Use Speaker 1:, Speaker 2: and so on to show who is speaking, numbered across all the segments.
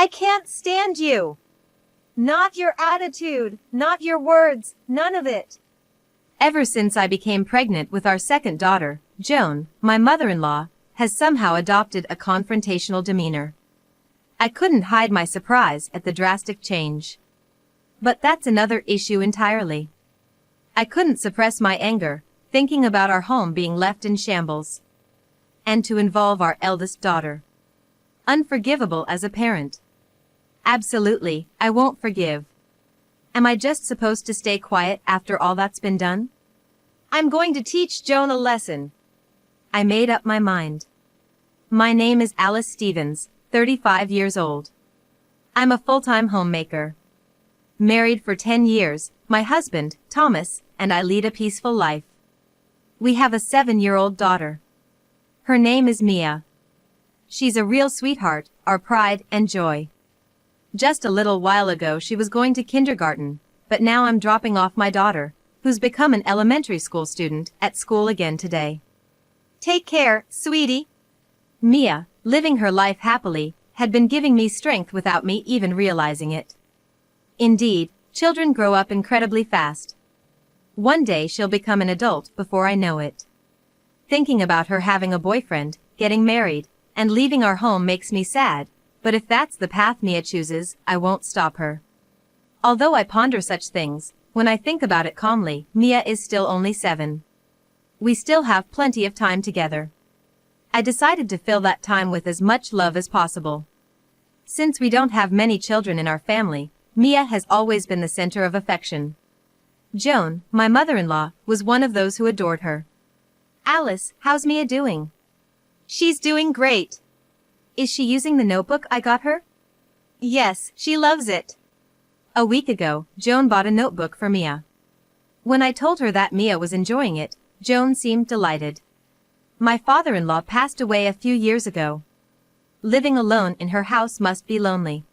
Speaker 1: I can't stand you. Not your attitude, not your words, none of it.
Speaker 2: Ever since I became pregnant with our second daughter, Joan, my mother-in-law, has somehow adopted a confrontational demeanor. I couldn't hide my surprise at the drastic change. But that's another issue entirely. I couldn't suppress my anger, thinking about our home being left in shambles. And to involve our eldest daughter. Unforgivable as a parent. Absolutely, I won't forgive. Am I just supposed to stay quiet after all that's been done?
Speaker 1: I'm going to teach Joan a lesson.
Speaker 2: I made up my mind. My name is Alice Stevens, 35 years old. I'm a full-time homemaker. Married for 10 years, my husband, Thomas, and I lead a peaceful life. We have a 7-year-old daughter. Her name is Mia. She's a real sweetheart, our pride and joy. Just a little while ago she was going to kindergarten, but now I'm dropping off my daughter, who's become an elementary school student, at school again today.
Speaker 1: Take care, sweetie.
Speaker 2: Mia, living her life happily, had been giving me strength without me even realizing it. Indeed, children grow up incredibly fast. One day she'll become an adult before I know it. Thinking about her having a boyfriend, getting married, and leaving our home makes me sad, but if that's the path Mia chooses, I won't stop her. Although I ponder such things, when I think about it calmly, Mia is still only 7. We still have plenty of time together. I decided to fill that time with as much love as possible. Since we don't have many children in our family, Mia has always been the center of affection. Joan, my mother-in-law, was one of those who adored her. Alice, how's Mia doing?
Speaker 1: She's doing great.
Speaker 2: Is she using the notebook I got her?
Speaker 1: Yes, she loves it.
Speaker 2: A week ago, Joan bought a notebook for Mia. When I told her that Mia was enjoying it, Joan seemed delighted. My father-in-law passed away a few years ago. Living alone in her house must be lonely.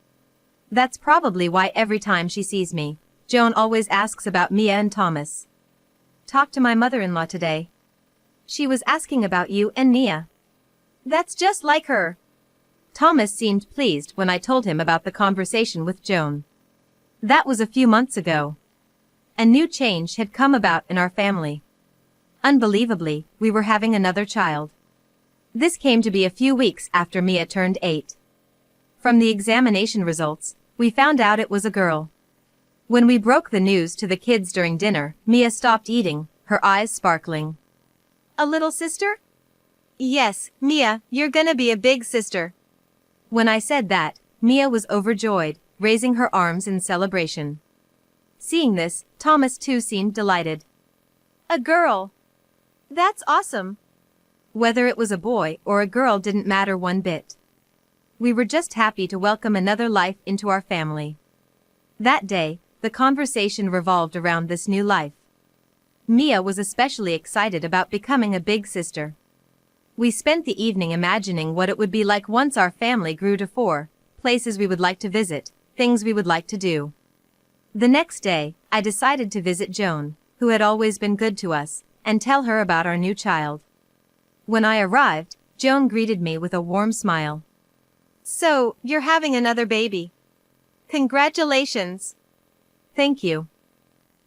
Speaker 2: That's probably why every time she sees me, Joan always asks about Mia and Thomas. Talked to my mother-in-law today. She was asking about you and Mia.
Speaker 1: That's just like her.
Speaker 2: Thomas seemed pleased when I told him about the conversation with Joan. That was a few months ago. A new change had come about in our family. Unbelievably, we were having another child. This came to be a few weeks after Mia turned 8. From the examination results, we found out it was a girl. When we broke the news to the kids during dinner, Mia stopped eating, her eyes sparkling.
Speaker 1: A little sister? Yes, Mia, you're gonna be a big sister.
Speaker 2: When I said that, Mia was overjoyed, raising her arms in celebration. Seeing this, Thomas too seemed delighted.
Speaker 1: A girl. That's awesome.
Speaker 2: Whether it was a boy or a girl didn't matter one bit. We were just happy to welcome another life into our family. That day, the conversation revolved around this new life. Mia was especially excited about becoming a big sister. We spent the evening imagining what it would be like once our family grew to 4, places we would like to visit, things we would like to do. The next day, I decided to visit Joan, who had always been good to us, and tell her about our new child. When I arrived, Joan greeted me with a warm smile.
Speaker 1: So, you're having another baby. Congratulations.
Speaker 2: Thank you.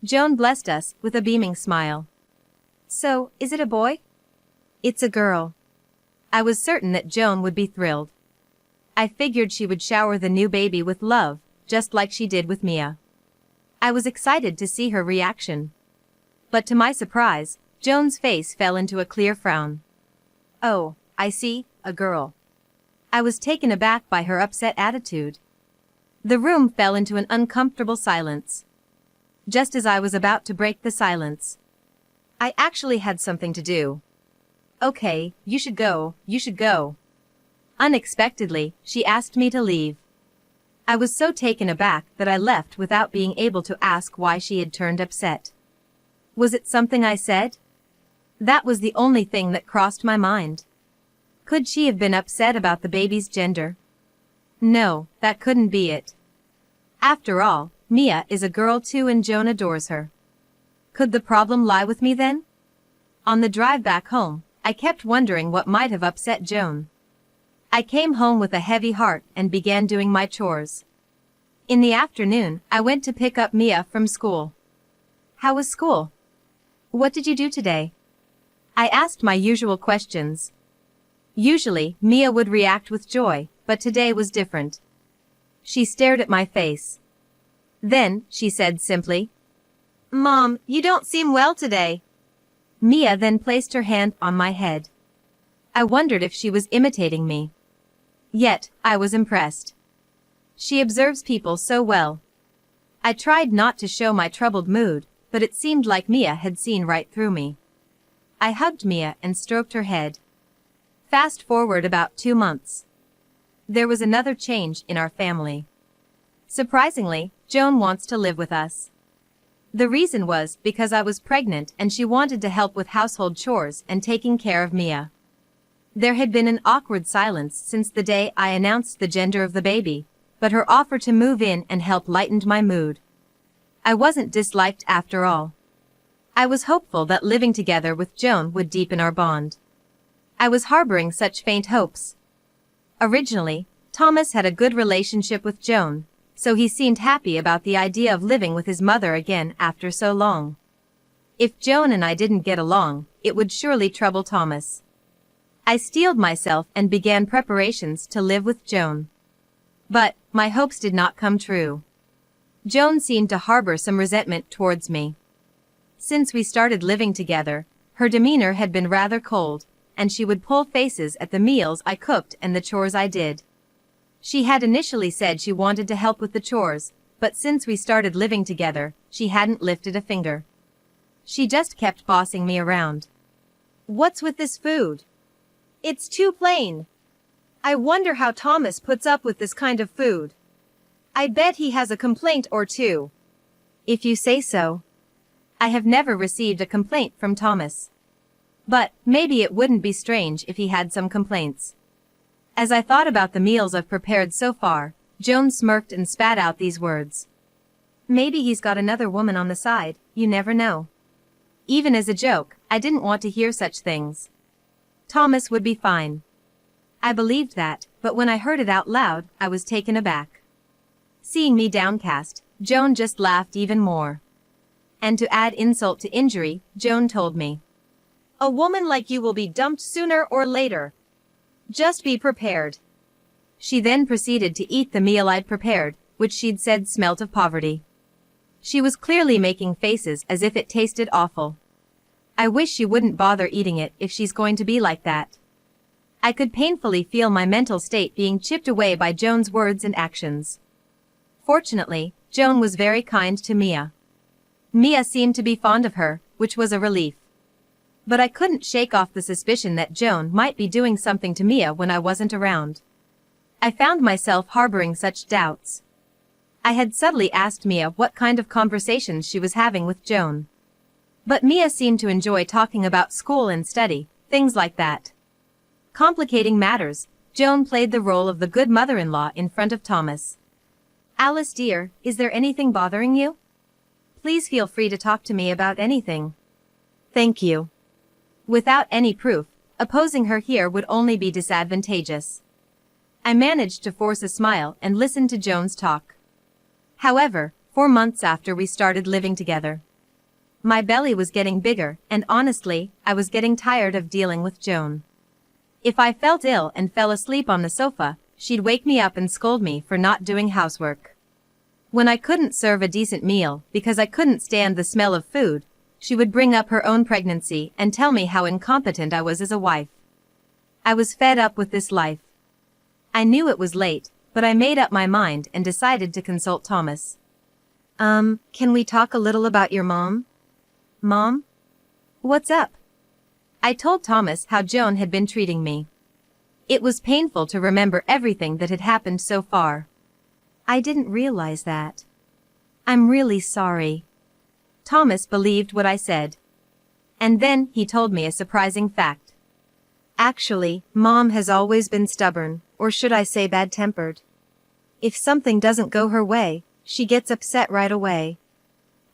Speaker 2: Joan blessed us with a beaming smile. So, is it a boy? It's a girl. I was certain that Joan would be thrilled. I figured she would shower the new baby with love, just like she did with Mia. I was excited to see her reaction. But to my surprise, Joan's face fell into a clear frown. Oh, I see, a girl. I was taken aback by her upset attitude. The room fell into an uncomfortable silence. Just as I was about to break the silence, I actually had something to do. Okay, you should go, you should go. Unexpectedly, she asked me to leave. I was so taken aback that I left without being able to ask why she had turned upset. Was it something I said? That was the only thing that crossed my mind. Could she have been upset about the baby's gender? No, that couldn't be it. After all, Mia is a girl too and Joan adores her. Could the problem lie with me then? On the drive back home, I kept wondering what might have upset Joan. I came home with a heavy heart and began doing my chores. In the afternoon, I went to pick up Mia from school. How was school? What did you do today? I asked my usual questions. Usually, Mia would react with joy, but today was different. She stared at my face. Then, she said simply, "Mom, you don't seem well today." Mia then placed her hand on my head. I wondered if she was imitating me. Yet, I was impressed. She observes people so well. I tried not to show my troubled mood, but it seemed like Mia had seen right through me. I hugged Mia and stroked her head. Fast forward about 2 months. There was another change in our family. Surprisingly, Joan wants to live with us. The reason was because I was pregnant and she wanted to help with household chores and taking care of Mia. There had been an awkward silence since the day I announced the gender of the baby, but her offer to move in and help lightened my mood. I wasn't disliked after all. I was hopeful that living together with Joan would deepen our bond. I was harboring such faint hopes. Originally, Thomas had a good relationship with Joan, so he seemed happy about the idea of living with his mother again after so long. If Joan and I didn't get along, it would surely trouble Thomas. I steeled myself and began preparations to live with Joan. But, my hopes did not come true. Joan seemed to harbor some resentment towards me. Since we started living together, her demeanor had been rather cold, and she would pull faces at the meals I cooked and the chores I did. She had initially said she wanted to help with the chores, but since we started living together, she hadn't lifted a finger. She just kept bossing me around.
Speaker 1: "What's with this food? It's too plain. I wonder how Thomas puts up with this kind of food. I bet he has a complaint or two."
Speaker 2: If you say so. I have never received a complaint from Thomas. But, maybe it wouldn't be strange if he had some complaints. As I thought about the meals I've prepared so far, Joan smirked and spat out these words. "Maybe he's got another woman on the side, you never know." Even as a joke, I didn't want to hear such things. Thomas would be fine. I believed that, but when I heard it out loud, I was taken aback. Seeing me downcast, Joan just laughed even more. And to add insult to injury, Joan told me,
Speaker 1: "A woman like you will be dumped sooner or later. Just be prepared."
Speaker 2: She then proceeded to eat the meal I'd prepared, which she'd said smelt of poverty. She was clearly making faces as if it tasted awful. I wish she wouldn't bother eating it if she's going to be like that. I could painfully feel my mental state being chipped away by Joan's words and actions. Fortunately, Joan was very kind to Mia. Mia seemed to be fond of her, which was a relief. But I couldn't shake off the suspicion that Joan might be doing something to Mia when I wasn't around. I found myself harboring such doubts. I had subtly asked Mia what kind of conversations she was having with Joan. But Mia seemed to enjoy talking about school and study, things like that. Complicating matters, Joan played the role of the good mother-in-law in front of Thomas. "Alice dear, is there anything bothering you? Please feel free to talk to me about anything." "Thank you." Without any proof, opposing her here would only be disadvantageous. I managed to force a smile and listen to Joan's talk. However, 4 months after we started living together, my belly was getting bigger, and honestly, I was getting tired of dealing with Joan. If I felt ill and fell asleep on the sofa, she'd wake me up and scold me for not doing housework. When I couldn't serve a decent meal because I couldn't stand the smell of food, she would bring up her own pregnancy and tell me how incompetent I was as a wife. I was fed up with this life. I knew it was late, but I made up my mind and decided to consult Thomas. Can we talk a little about your mom?" "Mom? What's up?" I told Thomas how Joan had been treating me. It was painful to remember everything that had happened so far. "I didn't realize that. I'm really sorry." Thomas believed what I said. And then he told me a surprising fact. "Actually, Mom has always been stubborn, or should I say bad-tempered. If something doesn't go her way, she gets upset right away.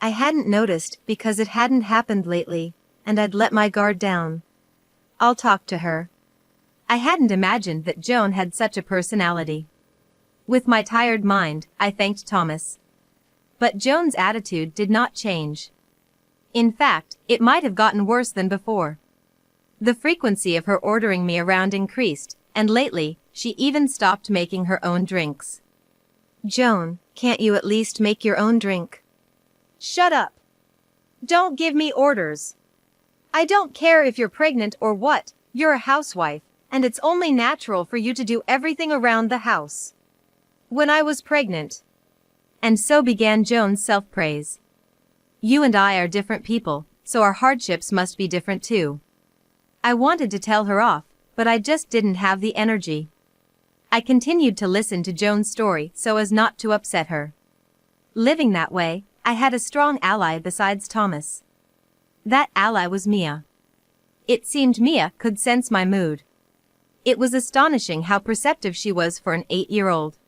Speaker 2: I hadn't noticed because it hadn't happened lately, and I'd let my guard down. I'll talk to her." I hadn't imagined that Joan had such a personality. With my tired mind, I thanked Thomas. But Joan's attitude did not change. In fact, it might have gotten worse than before. The frequency of her ordering me around increased, and lately, she even stopped making her own drinks.
Speaker 1: Joan, can't you at least make your own drink? Shut up. Don't give me orders. I don't care if you're pregnant or what, you're a housewife, and it's only natural for you to do everything around the house. When I was pregnant.
Speaker 2: And so began Joan's self-praise. You and I are different people, so our hardships must be different too. I wanted to tell her off, but I just didn't have the energy. I continued to listen to Joan's story so as not to upset her. Living that way, I had a strong ally besides Thomas. That ally was Mia. It seemed Mia could sense my mood. It was astonishing how perceptive she was for an 8-year-old.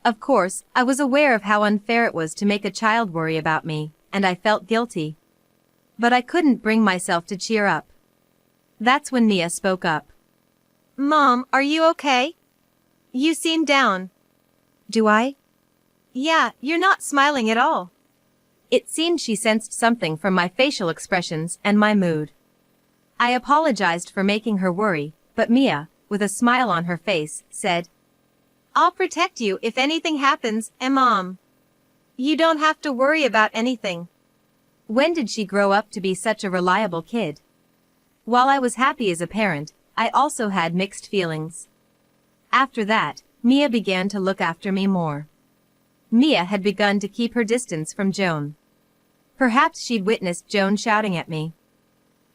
Speaker 2: Of course, I was aware of how unfair it was to make a child worry about me, and I felt guilty. But I couldn't bring myself to cheer up. That's when Mia spoke up.
Speaker 1: Mom, are you okay? You seem down.
Speaker 2: Do I?
Speaker 1: Yeah, you're not smiling at all.
Speaker 2: It seemed she sensed something from my facial expressions and my mood. I apologized for making her worry, but Mia, with a smile on her face, said,
Speaker 1: I'll protect you if anything happens, Mom. You don't have to worry about anything.
Speaker 2: When did she grow up to be such a reliable kid? While I was happy as a parent, I also had mixed feelings. After that, Mia began to look after me more. Mia had begun to keep her distance from Joan. Perhaps she'd witnessed Joan shouting at me.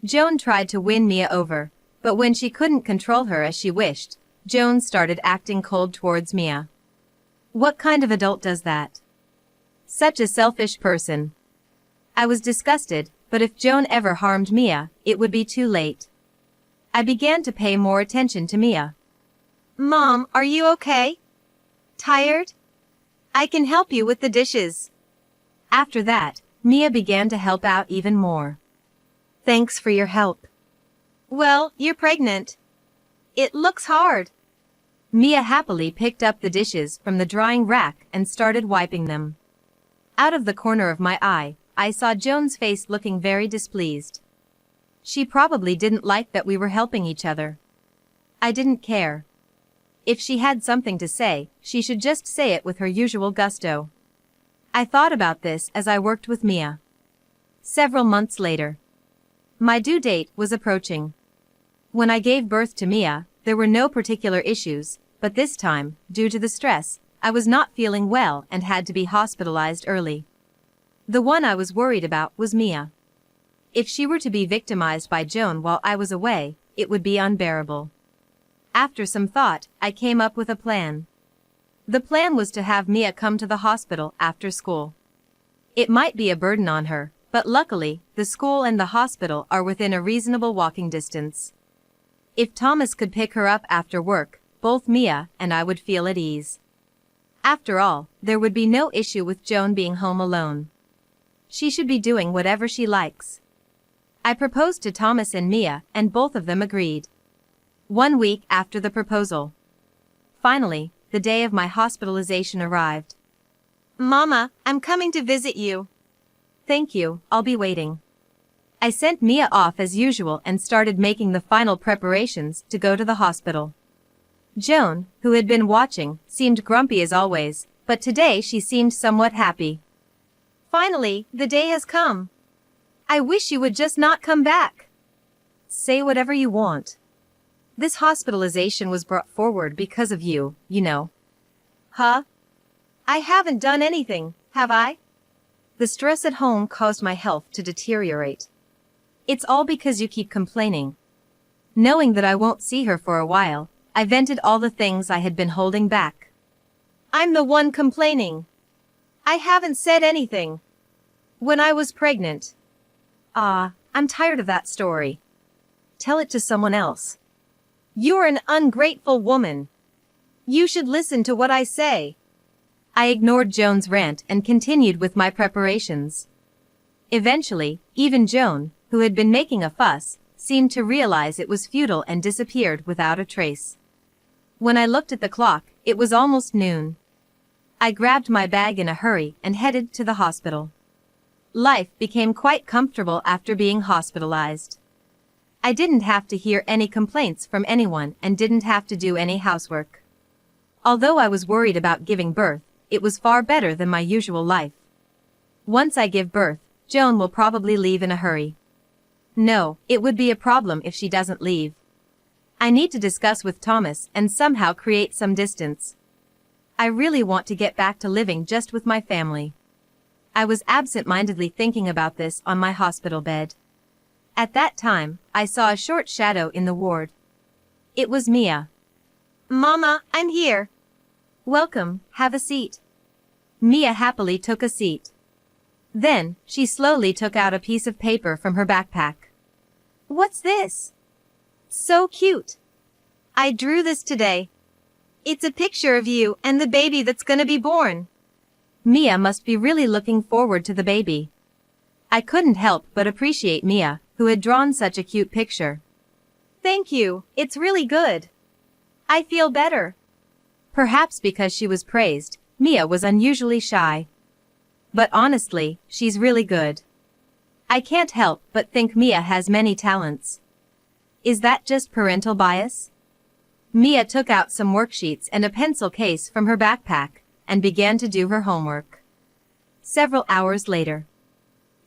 Speaker 2: Joan tried to win Mia over, but when she couldn't control her as she wished, Joan started acting cold towards Mia. What kind of adult does that? Such a selfish person. I was disgusted, but if Joan ever harmed Mia, it would be too late. I began to pay more attention to Mia.
Speaker 1: Mom, are you okay? Tired? I can help you with the dishes.
Speaker 2: After that, Mia began to help out even more.
Speaker 1: Thanks for your help. Well, you're pregnant. It looks hard.
Speaker 2: Mia happily picked up the dishes from the drying rack and started wiping them. Out of the corner of my eye, I saw Joan's face looking very displeased. She probably didn't like that we were helping each other. I didn't care. If she had something to say, she should just say it with her usual gusto. I thought about this as I worked with Mia. Several months later. My due date was approaching. When I gave birth to Mia, there were no particular issues, but this time, due to the stress, I was not feeling well and had to be hospitalized early. The one I was worried about was Mia. If she were to be victimized by Joan while I was away, it would be unbearable. After some thought, I came up with a plan. The plan was to have Mia come to the hospital after school. It might be a burden on her, but luckily, the school and the hospital are within a reasonable walking distance. If Thomas could pick her up after work, both Mia and I would feel at ease. After all, there would be no issue with Joan being home alone. She should be doing whatever she likes. I proposed to Thomas and Mia, and both of them agreed. 1 week after the proposal. Finally, the day of my hospitalization arrived.
Speaker 1: Mama, I'm coming to visit you.
Speaker 2: Thank you, I'll be waiting. I sent Mia off as usual and started making the final preparations to go to the hospital. Joan, who had been watching, seemed grumpy as always, but today she seemed somewhat happy.
Speaker 1: Finally, the day has come. I wish you would just not come back.
Speaker 2: Say whatever you want. This hospitalization was brought forward because of you, you know.
Speaker 1: Huh? I haven't done anything, have I?
Speaker 2: The stress at home caused my health to deteriorate. It's all because you keep complaining. Knowing that I won't see her for a while, I vented all the things I had been holding back.
Speaker 1: I'm the one complaining. I haven't said anything. When I was pregnant.
Speaker 2: I'm tired of that story. Tell it to someone else.
Speaker 1: You're an ungrateful woman. You should listen to what I say.
Speaker 2: I ignored Joan's rant and continued with my preparations. Eventually, even Joan, who had been making a fuss, seemed to realize it was futile and disappeared without a trace. When I looked at the clock, it was almost noon. I grabbed my bag in a hurry and headed to the hospital. Life became quite comfortable after being hospitalized. I didn't have to hear any complaints from anyone and didn't have to do any housework. Although I was worried about giving birth, it was far better than my usual life. Once I give birth, Joan will probably leave in a hurry. No, it would be a problem if she doesn't leave. I need to discuss with Thomas and somehow create some distance. I really want to get back to living just with my family. I was absent-mindedly thinking about this on my hospital bed. At that time, I saw a short shadow in the ward. It was Mia.
Speaker 1: Mama, I'm here.
Speaker 2: Welcome, have a seat. Mia happily took a seat. Then, she slowly took out a piece of paper from her backpack.
Speaker 1: What's this? So cute. I drew this today. It's a picture of you and the baby that's gonna be born.
Speaker 2: Mia must be really looking forward to the baby. I couldn't help but appreciate Mia, who had drawn such a cute picture.
Speaker 1: Thank you, it's really good. I feel better.
Speaker 2: Perhaps because she was praised, Mia was unusually shy. But honestly, she's really good. I can't help but think Mia has many talents. Is that just parental bias? Mia took out some worksheets and a pencil case from her backpack and began to do her homework. Several hours later.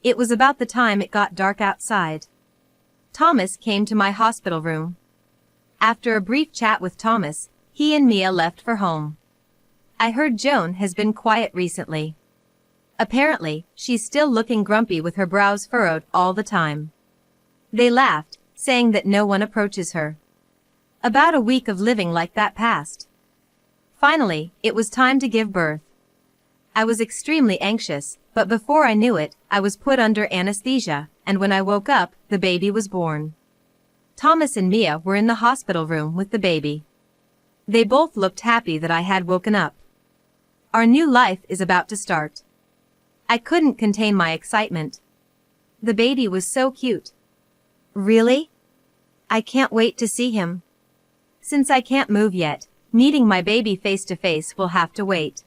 Speaker 2: It was about the time it got dark outside. Thomas came to my hospital room. After a brief chat with Thomas, he and Mia left for home. I heard Joan has been quiet recently. Apparently, she's still looking grumpy with her brows furrowed all the time. They laughed, saying that no one approaches her. About a week of living like that passed. Finally, it was time to give birth. I was extremely anxious, but before I knew it, I was put under anesthesia, and when I woke up, the baby was born. Thomas and Mia were in the hospital room with the baby. They both looked happy that I had woken up. Our new life is about to start. I couldn't contain my excitement. The baby was so cute.
Speaker 1: Really? I can't wait to see him.
Speaker 2: Since I can't move yet, meeting my baby face to face will have to wait.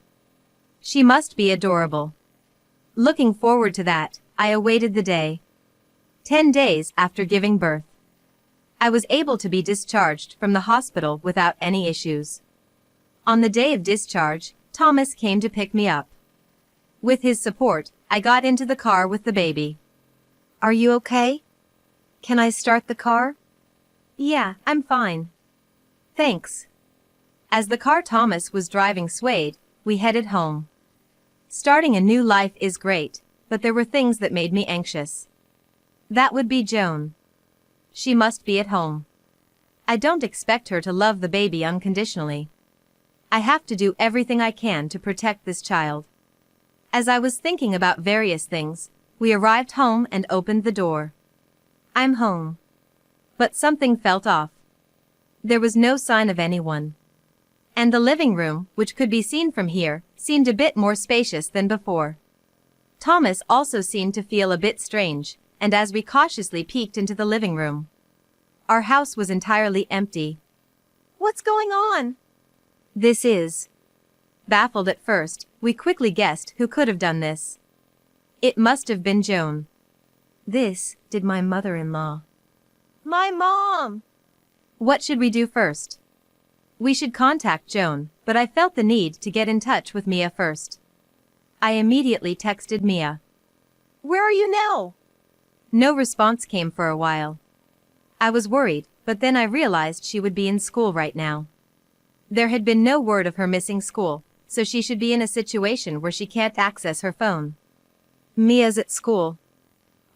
Speaker 2: She must be adorable. Looking forward to that, I awaited the day. 10 days after giving birth. I was able to be discharged from the hospital without any issues. On the day of discharge, Thomas came to pick me up. With his support, I got into the car with the baby.
Speaker 1: Are you okay? Can I start the car?
Speaker 2: Yeah, I'm fine. Thanks. As the car Thomas was driving swayed, we headed home. Starting a new life is great, but there were things that made me anxious. That would be Joan. She must be at home. I don't expect her to love the baby unconditionally. I have to do everything I can to protect this child. As I was thinking about various things, we arrived home and opened the door. I'm home. But something felt off. There was no sign of anyone. And the living room, which could be seen from here, seemed a bit more spacious than before. Thomas also seemed to feel a bit strange, and as we cautiously peeked into the living room, our house was entirely empty.
Speaker 1: What's going on?
Speaker 2: This is. Baffled at first, we quickly guessed who could have done this. It must have been Joan. This did my mother-in-law.
Speaker 1: My mom!
Speaker 2: What should we do first? We should contact Joan, but I felt the need to get in touch with Mia first. I immediately texted Mia.
Speaker 1: Where are you now?
Speaker 2: No response came for a while. I was worried, but then I realized she would be in school right now. There had been no word of her missing school, so she should be in a situation where she can't access her phone. Mia's at school.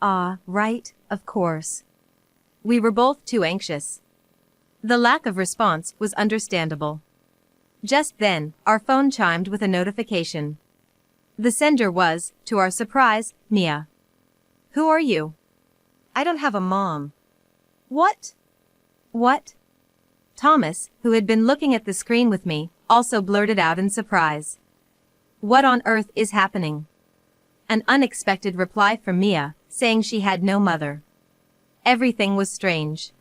Speaker 2: Right, of course. We were both too anxious. The lack of response was understandable. Just then, our phone chimed with a notification. The sender was, to our surprise, Mia. Who are you?
Speaker 1: I don't have a mom.
Speaker 2: What? What? Thomas, who had been looking at the screen with me, also blurted out in surprise. What on earth is happening? An unexpected reply from Mia, saying she had no mother. Everything was strange.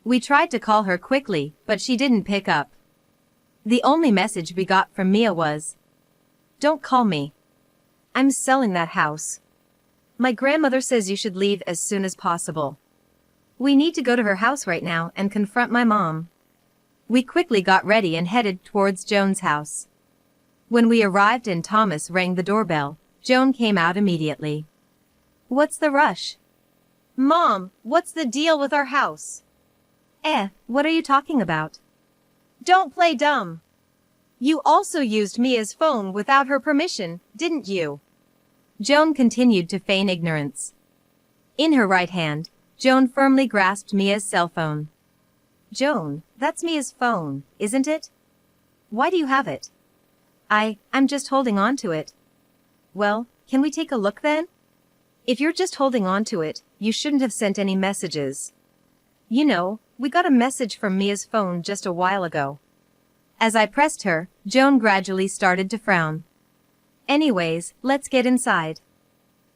Speaker 2: We tried to call her quickly, but she didn't pick up. The only message we got from Mia was, "Don't call me. I'm selling that house. My grandmother says you should leave as soon as possible. We need to go to her house right now and confront my mom." We quickly got ready and headed towards Joan's house. When we arrived and Thomas rang the doorbell, Joan came out immediately. "What's the rush?"
Speaker 1: Mom, what's the deal with our house?
Speaker 2: What are you talking about?
Speaker 1: Don't play dumb. You also used Mia's phone without her permission, didn't you?
Speaker 2: Joan continued to feign ignorance. In her right hand, Joan firmly grasped Mia's cell phone. "Joan, that's Mia's phone, isn't it? Why do you have it?" I'm just holding on to it." "Well, can we take a look then?" "If you're just holding on to it, you shouldn't have sent any messages. You know, we got a message from Mia's phone just a while ago." As I pressed her, Joan gradually started to frown. "Anyways, let's get inside.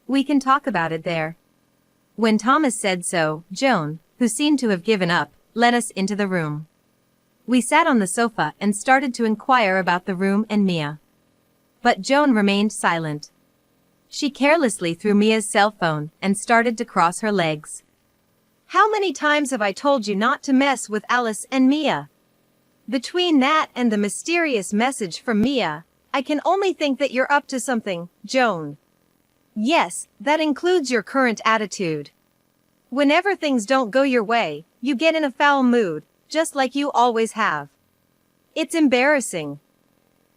Speaker 2: We can talk about it there." When Thomas said so, Joan, who seemed to have given up, led us into the room. We sat on the sofa and started to inquire about the room and Mia. But Joan remained silent. She carelessly threw Mia's cell phone and started to cross her legs.
Speaker 1: "How many times have I told you not to mess with Alice and Mia? Between that and the mysterious message from Mia, I can only think that you're up to something, Joan. Yes, that includes your current attitude. Whenever things don't go your way, you get in a foul mood, just like you always have. It's embarrassing.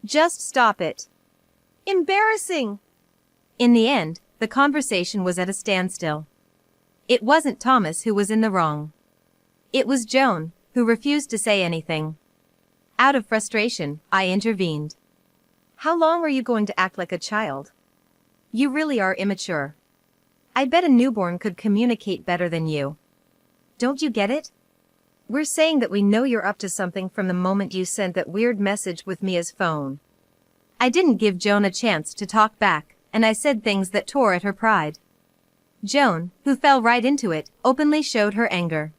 Speaker 1: Just stop it." "Embarrassing?"
Speaker 2: In the end, the conversation was at a standstill. It wasn't Thomas who was in the wrong. It was Joan, who refused to say anything. Out of frustration, I intervened. "How long are you going to act like a child? You really are immature. I bet a newborn could communicate better than you. Don't you get it? We're saying that we know you're up to something from the moment you sent that weird message with Mia's phone." I didn't give Joan a chance to talk back, and I said things that tore at her pride. Joan, who fell right into it, openly showed her anger.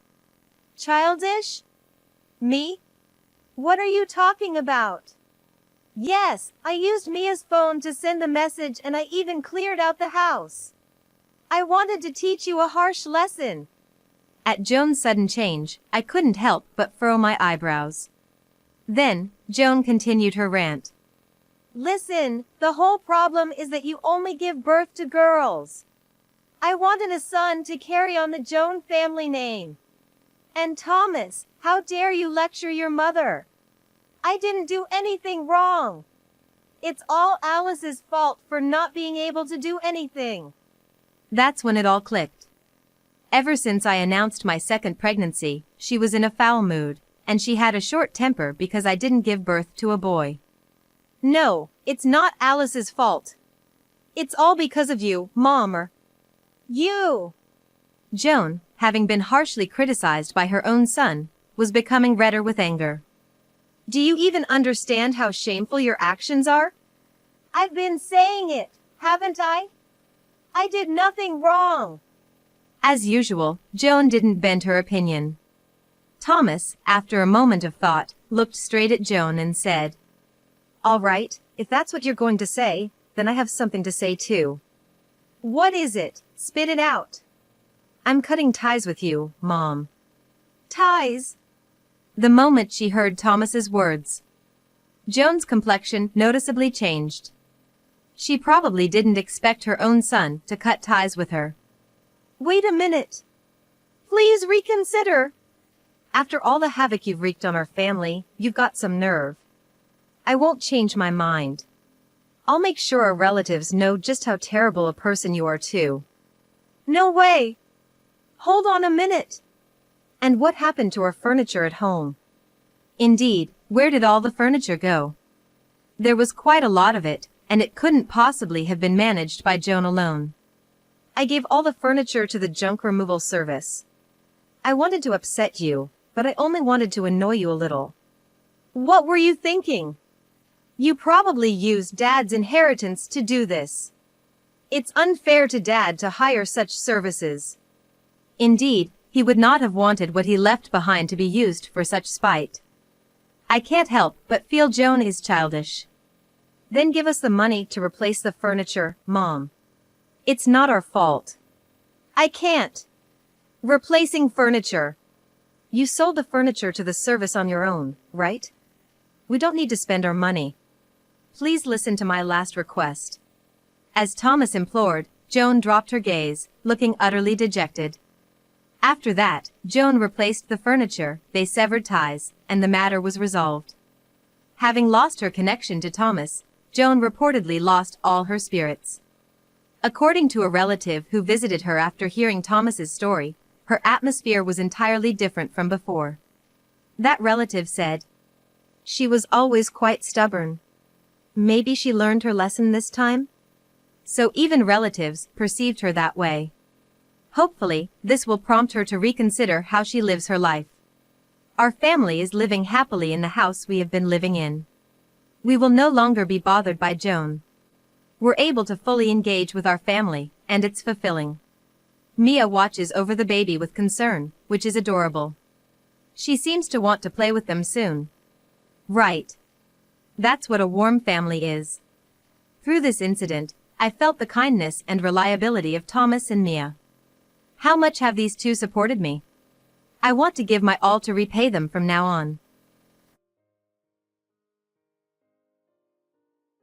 Speaker 1: "Childish? Me? What are you talking about? Yes, I used Mia's phone to send the message and I even cleared out the house. I wanted to teach you a harsh lesson."
Speaker 2: At Joan's sudden change, I couldn't help but furrow my eyebrows. Then, Joan continued her rant.
Speaker 1: "Listen, the whole problem is that you only give birth to girls. I wanted a son to carry on the Joan family name. And Thomas, how dare you lecture your mother? I didn't do anything wrong. It's all Alice's fault for not being able to do anything."
Speaker 2: That's when it all clicked. Ever since I announced my second pregnancy, she was in a foul mood, and she had a short temper because I didn't give birth to a boy.
Speaker 1: "No, it's not Alice's fault. It's all because of you, Mom. You."
Speaker 2: Joan, having been harshly criticized by her own son, was becoming redder with anger.
Speaker 1: "Do you even understand how shameful your actions are? I've been saying it, haven't I? I did nothing wrong."
Speaker 2: As usual, Joan didn't bend her opinion. Thomas, after a moment of thought, looked straight at Joan and said, "All right, if that's what you're going to say, then I have something to say too."
Speaker 1: "What is it? Spit it out."
Speaker 2: "I'm cutting ties with you, Mom."
Speaker 1: "Ties?"
Speaker 2: The moment she heard Thomas's words, Joan's complexion noticeably changed. She probably didn't expect her own son to cut ties with her.
Speaker 1: "Wait a minute. Please reconsider."
Speaker 2: "After all the havoc you've wreaked on our family, you've got some nerve." "I won't change my mind. I'll make sure our relatives know just how terrible a person you are too."
Speaker 1: "No way. Hold on a minute."
Speaker 2: "And what happened to our furniture at home?" "Indeed, where did all the furniture go?" There was quite a lot of it, and it couldn't possibly have been managed by Joan alone. "I gave all the furniture to the junk removal service. I wanted to upset you, but I only wanted to annoy you a little."
Speaker 1: "What were you thinking? You probably used Dad's inheritance to do this. It's unfair to Dad to hire such services."
Speaker 2: Indeed, He would not have wanted what he left behind to be used for such spite. I can't help but feel Joan is childish.
Speaker 1: Then give us the money to replace the furniture, Mom. It's not our fault. I can't. Replacing furniture. You sold the furniture to the service on your own, right? We don't need to spend our money. Please listen to my last request.
Speaker 2: As Thomas implored, Joan dropped her gaze, looking utterly dejected. After that, Joan replaced the furniture, they severed ties, and the matter was resolved. Having lost her connection to Thomas, Joan reportedly lost all her spirits. According to a relative who visited her after hearing Thomas's story, her atmosphere was entirely different from before. That relative said,
Speaker 1: "She was always quite stubborn. Maybe she learned her lesson this time?"
Speaker 2: So even relatives perceived her that way. Hopefully, this will prompt her to reconsider how she lives her life. Our family is living happily in the house we have been living in. We will no longer be bothered by Joan. We're able to fully engage with our family, and it's fulfilling. Mia watches over the baby with concern, which is adorable. She seems to want to play with them soon. Right. That's what a warm family is. Through this incident, I felt the kindness and reliability of Thomas and Mia. How much have these two supported me? I want to give my all to repay them from now on.